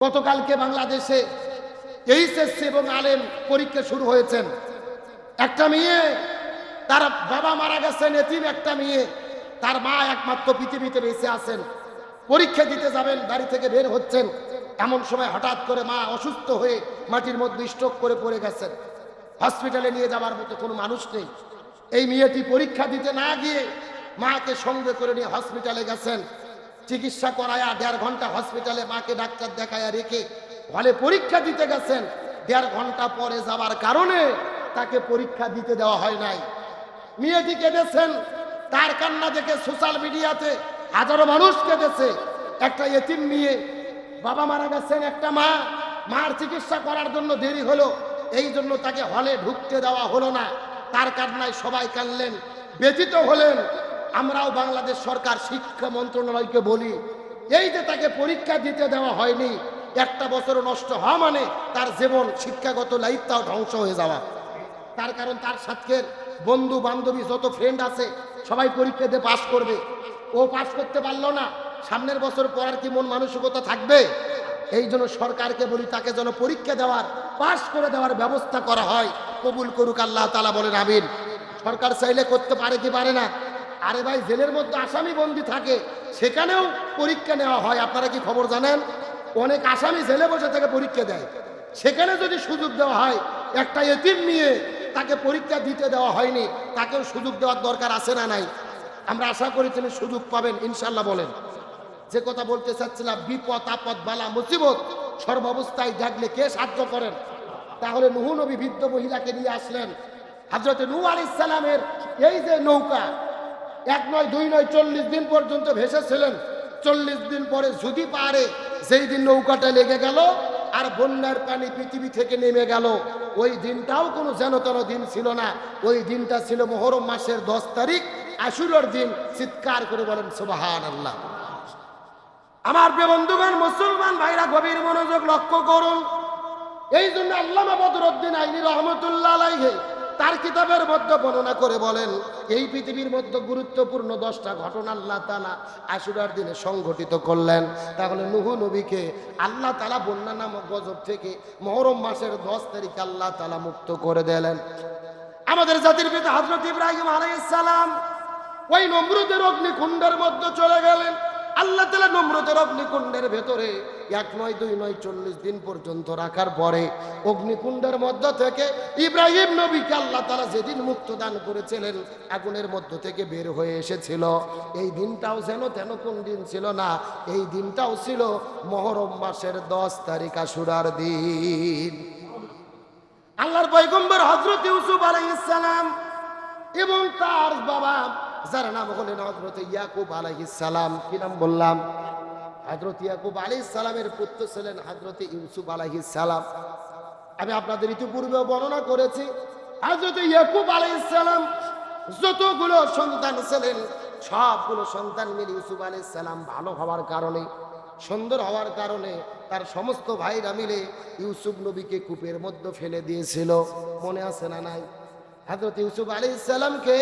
গতকালকে বাংলাদেশে এইচএসসি এবং আলেম পরীক্ষা শুরু হয়েছেন। একটা মেয়ে, তার বাবা মারা গেছেন, এতিম একটা মেয়ে, তার মা একমাত্র পৃথিবীতে বেঁচে আছেন। পরীক্ষা দিতে যাবেন, বাড়ি থেকে বের হচ্ছেন, এমন সময় হঠাৎ করে মা অসুস্থ হয়ে মাটির মধ্যে স্ট্রোক করে পড়ে গেছেন। হসপিটালে নিয়ে যাওয়ার মতো কোনো মানুষ নেই। এই মেয়েটি পরীক্ষা দিতে না গিয়ে মাকে সঙ্গে করে নিয়ে হসপিটালে গেছেন। চিকিৎসা করায়া 1.5 ঘন্টা হসপিটালে মাকে ডাক্তার দেখায়া রেখে হলে পরীক্ষা দিতে গেছেন। 1.5 ঘন্টা পরে যাওয়ার কারণে তাকে পরীক্ষা দিতে দেওয়া হয় নাই। মেয়েটি কেঁদেছেন, তার কান্না দেখে সোশ্যাল মিডিয়াতে হাজারো মানুষ কেঁদেছে। একটা এতিম মেয়ে, বাবা মারা গেছেন, একটা মার চিকিৎসা করার জন্য দেরি হলো, এই জন্য তাকে হলে ঢুকতে দেওয়া হলো না। তার কান্নায় সবাই কাঁদলেন, ব্যথিত হলেন। আমরাও বাংলাদেশ সরকার শিক্ষা মন্ত্রণালয়কে বলি, এই যে তাকে পরীক্ষা দিতে দেওয়া হয়নি, 1টা বছর নষ্ট হওয়া মানে তার জীবন শিক্ষাগত লাইফটাও ধ্বংস হয়ে যাওয়া। তার কারণ তার সাথে বন্ধু বান্ধবী যত ফ্রেন্ড আছে সবাই পরীক্ষা দিয়ে পাশ করবে, ও পাশ করতে পারলো না, সামনের বছর পড়ার কি মন মানসিকতা থাকবে? এই জন্য সরকারকে বলি তাকে যেন পরীক্ষা দেওয়ার, পাশ করে দেওয়ার ব্যবস্থা করা হয়। কবুল করুক আল্লাহ তাআলা, বলেন আমিন। সরকার চাইলে করতে পারে কি পারে না? আরে ভাই, জেলের মধ্যে আসামি বন্দী থাকে, সেখানেও পরীক্ষা নেওয়া হয়। আপনারা কি খবর জানেন? অনেক আসামি জেলে বসে থেকে পরীক্ষা দেয়। সেখানে যদি সুযোগ দেওয়া হয়, একটা এতিম মেয়ে, তাকে পরীক্ষা দিতে দেওয়া হয়নি, তাকেও সুযোগ দেওয়ার দরকার আছে না নাই? আমরা আশা করি তিনি সুযোগ পাবেন ইনশাল্লাহ। বলেন। যে কথা বলতে চাচ্ছিলাম, বিপদ আপদ বালা মুসিবত সর্বাবস্থায় জাগলে কে সাহায্য করেন? তাহলে নূহ নবী বৃদ্ধ মহিলাকে নিয়ে আসলেন। হযরত নূহ আলাইহিস সালামের এই যে নৌকা, 1 নয় 2 নয় 40 দিন পর্যন্ত ভেসেছিলেন। 40 দিন পরে যদি পারে, যেই দিন নৌকাটা লেগে গেল আর বন্যার পানি পৃথিবী থেকে নেমে গেল, ওই দিনটাও কোনো যেন তেন দিন ছিল না। ওই দিনটা ছিল মুহররম মাসের 10 তারিখ, আশুরার দিন। চিৎকার করে বলেন সুবহানাল্লাহ। আমার প্রিয় বন্ধুগণ, মুসলমান ভাইরা, গভীর মনোযোগ লক্ষ্য করুন। এই জন্য আল্লামা বদরুদ্দিন আইনি রহমতুল্লাহ আলাইহি তার কিতাবের মধ্যে বর্ণনা করে বলেন, এই পৃথিবীর মধ্যে গুরুত্বপূর্ণ 10টা ঘটনা আল্লাহ তাআলা আশুরার দিনে সংঘটিত করলেন। তাহলে নূহ নবীকে আল্লাহ তাআলা বন্যা নামক গজব থেকে মুহররম মাসের 10 তারিখ আল্লাহ তাআলা মুক্ত করে দিলেন। আমাদের জাতির পিতা হযরত ইব্রাহিম আলাইহিস সালাম ওই নমরুদের অগ্নিকুণ্ডের মধ্যে চলে গেলেন। আল্লাহ তাআলা নমরুদের অগ্নিকুণ্ডের ভেতরে 1 নয় 2 নয় 40 দিন পর্যন্ত রাখার পরে অগ্নিকুণ্ডের মধ্য থেকে ইব্রাহিম নবীকে আল্লাহ তাআলা যেদিন মুক্ত দান করেছিলেন, আগুনের মধ্য থেকে বের হয়ে এসেছিল, এই দিনটাও যেন তেন কোন দিন ছিল না। এই দিনটাও ছিল মুহররম মাসের 10 তারিখ, আশুরার দিন। আল্লাহর পয়গম্বর হযরত ইউসুফ আলাইহিস সালাম এবং তার বাবা, যার নাম হলেন হযরত ইয়াকুব আলাইহিস সালাম। কি নাম বললাম? হযরত ইয়াকুব আলাইহিস সালামের পুত্র ছিলেন হযরত ইউসুফ আলাইহিস সালাম। আমি আপনাদের ইতিপূর্বে বর্ণনা করেছি, হযরত ইয়াকুব আলাইহিস সালাম যতগুলো সন্তান ছিলেন, সবগুলো সন্তান মিলে ইউসুফ আলাইহিস সালাম ভালো হওয়ার কারণে, সুন্দর হওয়ার কারণে তার সমস্ত ভাইরা মিলে ইউসুফ নবীকে কূপের মধ্যে ফেলে দিয়েছিল। মনে আছে না নাই? হযরত ইউসুফ আলাইহিস সালামকে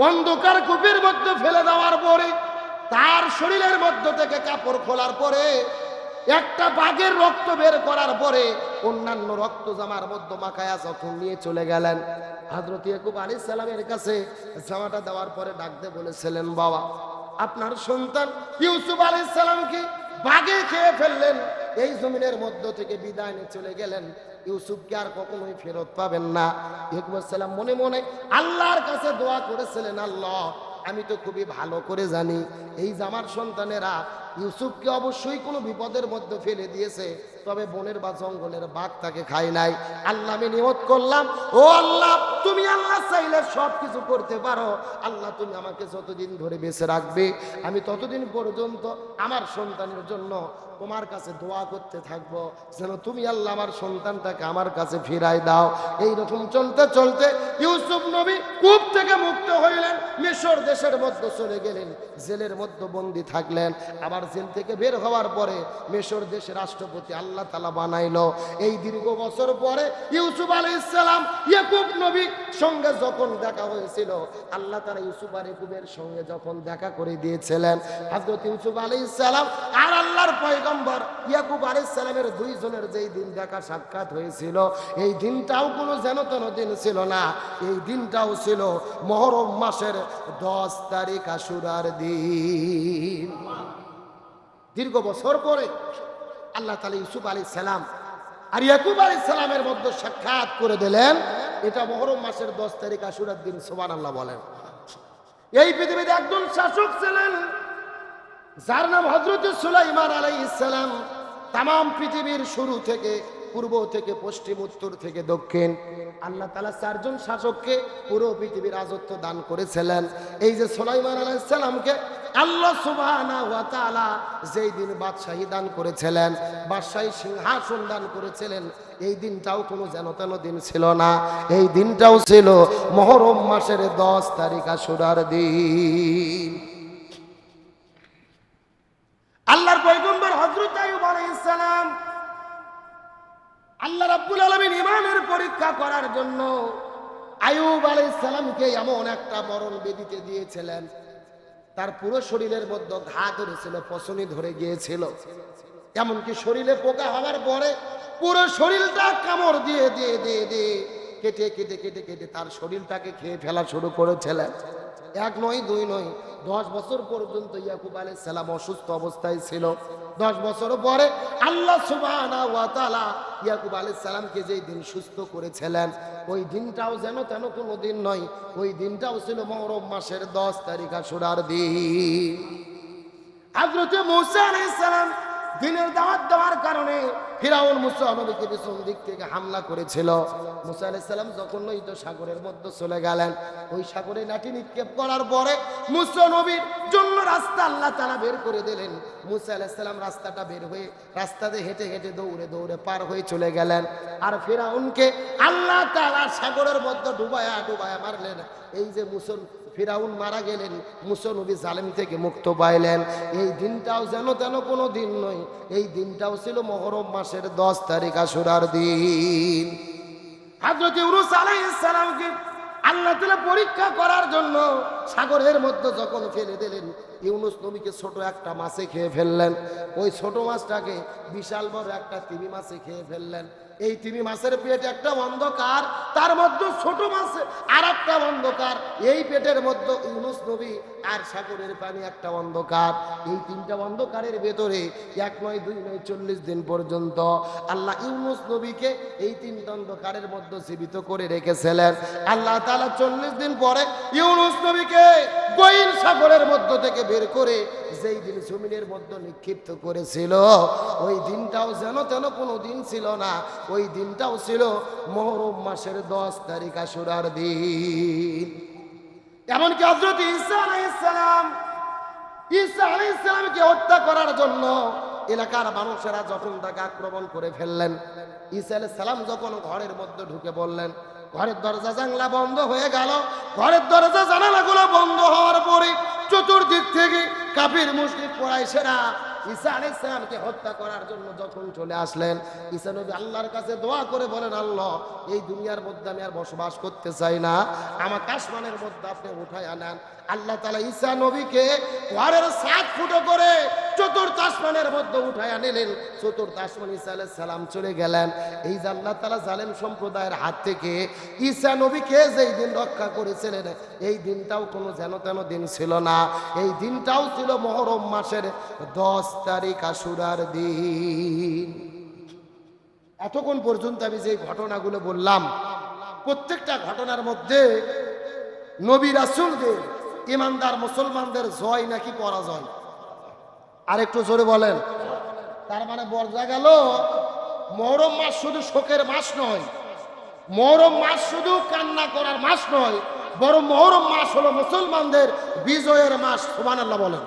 অন্ধকার কূপের মধ্যে ফেলে দেওয়ার পরে, তার শরীরের মধ্য থেকে কাপড় খোলার পরে, একটা বাঘের রক্ত বের করার পরে অন্যান্য রক্ত জামার মধ্যে মাখায়া যখন নিয়ে চলে গেলেন, হযরত ইয়াকুব আলাইহিস সালামের কাছে জামাটা দেওয়ার পরে ডাকতে বলেছিলেন, বাবা, আপনার সন্তান ইউসুফ আলাইহিস সালামকে বাঘে খেয়ে ফেললেন, এই জমিনের মধ্য থেকে বিদায় নিয়ে চলে গেলেন, ইউসুফকে আর কখনোই ফেরত পাবেন না। ইয়াকুব আলাইহিস সালাম মনে মনে আল্লাহর কাছে দোয়া করেছিলেন, আল্লাহ, আমি তো খুবই ভালো করে জানি এই জামার সন্তানেরা ইউসুফকে অবশ্যই কোনো বিপদের মধ্যে ফেলে দিয়েছে, তবে বনের বা জঙ্গলের বাঘ তাকে খায় নাই। আল্লাহ, আমি নিয়ত করলাম, ও আল্লাহ, তুমি আল্লাহ চাইলে সব কিছু করতে পারো। আল্লাহ, তুমি আমাকে যতদিন ধরে বেঁচে রাখবে, আমি ততদিন পর্যন্ত আমার সন্তানের জন্য তোমার কাছে দোয়া করতে থাকবো, যেন তুমি আল্লাহ আমার সন্তানটাকে আমার কাছে ফিরাই দাও। এইরকম চলতে চলতে ইউসুফ নবী কূপ থেকে মুক্ত হইলেন, মিশর দেশের মধ্যে চলে গেলেন, জেলের মধ্যে বন্দী থাকলেন। আবার জেল থেকে বের হওয়ার পরে মিশর দেশের রাষ্ট্রপতি আল্লাহ তাআলা বানাইলো। এই দীর্ঘ বছর পরে ইউসুফ আলাইহিস সালাম ইয়াকুব নবীর সঙ্গে যখন দেখা হয়েছিল, আল্লাহ তাআলা ইউসুফ আর ইয়াকুবের সঙ্গে যখন দেখা করে দিয়েছিলেন, হযরত ইউসুফ আলাইহিস সালাম আর আল্লাহর পয়গম্বর পয়গম্বর ইয়াকুব আলাইহিস সালামের দুইজনের যেই দিন দেখা সাক্ষাৎ হয়েছিল, এই দিনটাও কোনো যেন তেন দিন ছিল না। এই দিনটাও ছিল মুহররম মাসের 10 তারিখ আশুরার দিন। দীর্ঘ বছর পরে আল্লাহ তাআলা ইউসুফ আলাইহিস সালাম আর ইয়াকুব আলাইহিস সালামের মধ্যে সাক্ষাৎ করে দিলেন। এটা মুহররম মাসের 10 তারিখ আশুরার দিন। সুবহানাল্লাহ বলেন। এই পৃথিবীতে একজন শাসক ছিলেন যার নাম হযরত সুলাইমান আলাইহিস সালাম। তাম পৃথিবীর শুরু থেকে, পূর্ব থেকে পশ্চিম, উত্তর থেকে দক্ষিণ, আল্লাহ তাআলা 4 জন শাসককে পুরো পৃথিবীর রাজত্ব দান করেছিলেন। এই যে সুলাইমান আলাইহিস সালামকে আল্লাহ সুবহানাহু ওয়া তাআলা যেই দিন বাদশাহী দান করেছিলেন, বাদশাহী সিংহাসন দান করেছিলেন, এই দিনটাও কোনো যেন তেন দিন ছিল না। এই দিনটাও ছিল মুহররম মাসের 10 তারিখ আশুরার দিন। আল্লাহর পয়গম্বর হযরত আইয়ুব আলাইহিস সালাম আল্লাহ রাব্বুল আলামিন ঈমানের পরীক্ষা করার জন্য আইয়ুব আলাইহিস সালামকে এমন একটা মরণ বেদিতে দিয়েছিলেন, তার পুরো শরীরের মধ্যে ঘা ধরেছিল, পছনি ধরে গিয়েছিল। এমনকি শরীরে পোকা হওয়ার পরে পুরো শরীরটা কামড় দিয়ে দিয়ে দিয়ে দিয়ে কেটে কেটে কেটে কেটে তার শরীরটাকে খেয়ে ফেলা শুরু করেছিলেন। 1 নয় 2 নয়, 10 বছর পর্যন্ত ইয়াকুব আলাইহিস সালাম অসুস্থ অবস্থায় ছিল। 10 বছর পরে আল্লাহ সুবহানাহু ওয়া তাআলা ইয়াকুব আলাইহিস সালামকে যেই দিন সুস্থ করেছিলেন, ওই দিনটাও যেন তেন কোনো দিন নয়। ওই দিনটাও ছিল মুহররম মাসের 10 তারিখ আশুরার দিন। হযরত মূসা আলাইহিস সালাম দিনের দাওয়াত দেওয়ার কারণে ফিরাউন মূসা নবীকে পিছন দিক থেকে হামলা করেছিল। মূসা আলাইহিস সালাম যখন লোহিত সাগরের মধ্যে চলে গেলেন, ওই সাগরে লাঠি নিক্ষেপ করার পরে মূসা নবীর জন্য রাস্তা আল্লাহ তাআলা বের করে দিলেন। মূসা আলাইহিস সালাম রাস্তাটা বের হয়ে রাস্তাতে হেঁটে হেঁটে দৌড়ে দৌড়ে পার হয়ে চলে গেলেন। আর ফিরাউনকে আল্লাহ তাআলা সাগরের মধ্যে ডুবায়া ডুবায়া মারলেন। এই যে ফিরাউন মারা গেলেন, মূসা নবী জালেম থেকে মুক্ত পাইলেন। এই দিনটাও যেন তেন কোনো দিন নয়। এই দিনটাও ছিল মুহররম মাসের 10 তারিখ আশুরার দিন। হযরত ইউনূস আলাইহিস সালামকে আল্লাহ তাআলা পরীক্ষা করার জন্য সাগরের মধ্যে যখন ফেলে দিলেন, ইউনূস নবীকে ছোট একটা মাছে খেয়ে ফেললেন। ওই ছোট মাছটাকে বিশাল বড় একটা তিমি মাছে খেয়ে ফেললেন। এই তিমি মাছের পেট একটা অন্ধকার, তার মধ্যে ছোট মাছ আর একটা অন্ধকার। এই পেটের মধ্যে ইউনূস নবী আর সাগরের পানি একটা অন্ধকার। এই 3টা অন্ধকারের ভেতরে 1 নয় 2 নয় 40 দিন পর্যন্ত আল্লাহ ইউনূস নবীকে এই 3টা অন্ধকারের মধ্যে জীবিত করে রেখেছিলেন। আল্লাহ তাআলা 40 দিন পরে ইউনূস নবীকে গহীন সাগরের মধ্য থেকে বের করে যেই দিন জমিনের মধ্যে নিক্ষিপ্ত করেছিল, ওই দিনটাও যেন তেন কোনো দিন ছিল না। ওই দিনটাও ছিল মুহররম মাসের 10 তারিখ আশুরার দিন। এমনকি হযরত ঈসা আলাইহিস সালামকে হত্যা করার জন্য এলাকার মানুষেরা যখন তাকে আক্রমণ করে ফেললেন, ঈসা আলাইহিস সালাম যখন ঘরের মধ্যে ঢুকে বললেন, ঘরের দরজা জানলা বন্ধ হয়ে গেল। ঘরের দরজা জানালাগুলো বন্ধ হওয়ার পরে চতুর্দিক থেকে কাফির মুশরিক কুরাইশেরা ঈসা আলাইহিস সালামকে হত্যা করার জন্য যখন চলে আসলেন, ঈসা নবী আল্লাহর কাছে দোয়া করে বলেন, আল্লাহ, এই দুনিয়ার মধ্যে আমি আর বসবাস করতে চাই না, আমাকে আসমানের মধ্যে আপনি উঠায় আনেন। আল্লাহ তাআলা ঈসা নবীকে ঘরের 7 ফুটো করে চতুর্থ আসমানের মধ্যে উঠায় আনলেন। চতুর্থ আসমান ঈসা আলাইহিস সালাম চলে গেলেন। এই যে আল্লাহ তাআলা জালেম সম্প্রদায়ের হাত থেকে ঈসা নবীকে যেই দিন রক্ষা করেছিলেন, এই দিনটাও কোনো যেন তেন দিন ছিল না। এই দিনটাও ছিল মুহররম মাসের 10 তারিখ আশুরার দিন। এতক্ষণ পর্যন্ত আমি যে ঘটনাগুলো বললাম, প্রত্যেকটা ঘটনার মধ্যে নবী রাসূলদের, ইমানদার মুসলমানদের জয় নাকি পরাজয়? আর একটু জোরে বলেন। তার মানে বোঝা গেল মুহররম মাস শুধু শোকের মাস নয়, মুহররম মাস শুধু কান্না করার মাস নয়, বরং মুহররম মাস হলো মুসলমানদের বিজয়ের মাস। সুবহানাল্লাহ বলেন।